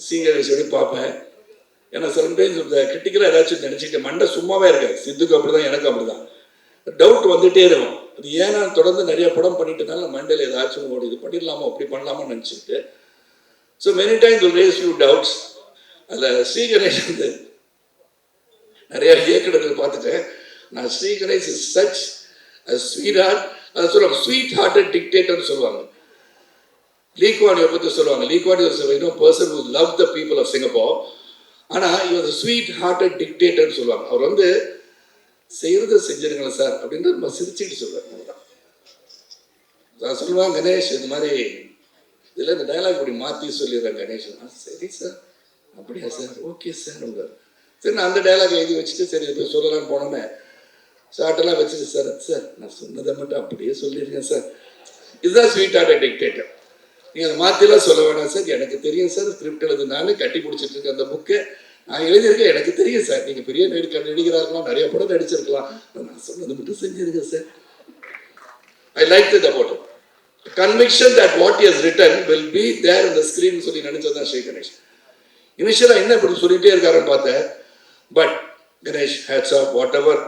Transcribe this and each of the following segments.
சீங்கர் சொல்லி பார்ப்பேன். ஏன்னா சம்டைம்ஸ் இந்த கிரிட்டிக்கலாக ஏதாச்சும் நினச்சிட்டு மண்டை சும்மாவே இருக்காது. சித்துக்கு அப்படி தான், எனக்கு அப்படி தான். டவுட் வந்துகிட்டே இருக்கும். அது ஏன்னா தொடர்ந்து நிறைய படம் பண்ணிட்டனால மண்டையில் ஏதாச்சும் ஓடி இது பண்ணிடலாமோ அப்படி பண்ணலாமோ நினச்சிட்டு. So many times will raise few doubts. அதில் ஸ்ரீகணேஷ் வந்து நிறைய இயக்குநர்கள் பார்த்துட்டேன். நான் Sriganesh is such sweet heart, அதை சொல்லுவாங்க ஸ்வீட் ஹார்ட்டட் டிக்டேட்டர்னு சொல்லுவாங்க. லீக்வானியை பற்றி சொல்லுவாங்க. Lee Kuan Yew was a person who loved the people of Singapore. ஆனால் he was a sweet hearted dictatorன்னு சொல்லுவாங்க. அவர் வந்து செய்யறதை செஞ்சிருங்களா சார் அப்படின்னு நம்ம சிரிச்சுட்டு சொல்லுவார். நான் சொல்லுவேன் கணேஷ் இது மாதிரி இதில் இந்த டைலாக் இப்படி மாற்றி சொல்லிடுறேன் கணேஷ். சரி சார் அப்படியா சார் ஓகே சார் உங்க சரி நான் அந்த டைலாக் எழுதி வச்சுட்டு சரி போய் சொல்லலான்னு போனோன்னே ஷார்ட்டெல்லாம் வச்சுட்டு சார் சார் நான் சொன்னதை மட்டும் அப்படியே சொல்லிடுங்க சார். இதுதான் ஸ்வீட் ஹார்ட்டட் டிக்டேட்டர். நீங்கள் அதை மாற்றிலாம் சொல்ல வேணாம் சார், எனக்கு தெரியும் சார், ஸ்கிரிப்ட் எழுது நான் கட்டி பிடிச்சிட்டு இருக்கேன் அந்த புக்கை நான் எழுதியிருக்கேன், எனக்கு தெரியும் சார், நீங்கள் பெரிய நடிகராக இருக்கலாம், நிறைய படம் நடிச்சிருக்கலாம், நான் சொன்னது மட்டும் செஞ்சிருங்க சார். I like that about it. Conviction that what he has written will be there in the screen சொல்லி நினைச்சது தான் ஸ்ரீ கணேஷ். இனிஷியலாக என்ன இப்படி சொல்லிகிட்டே இருக்காருன்னு பார்த்தேன். But Ganesh hats off whatever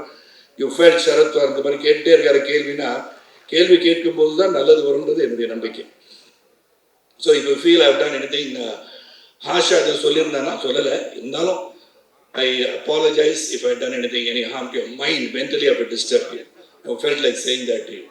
you felt Sarath அந்த மாதிரி கேட்டே இருக்காரு. கேள்வினா கேள்வி கேட்கும்போது தான் நல்லது வரும்ன்றது என்னுடைய நம்பிக்கை. So if you feel I've done anything harsh-ஆ அதை சொல்லியிருந்தேன்னா சொல்லலை, இருந்தாலும் I apologize if I've done anything, any harm to your mind, mentally I have disturbed you. I felt like saying that to you.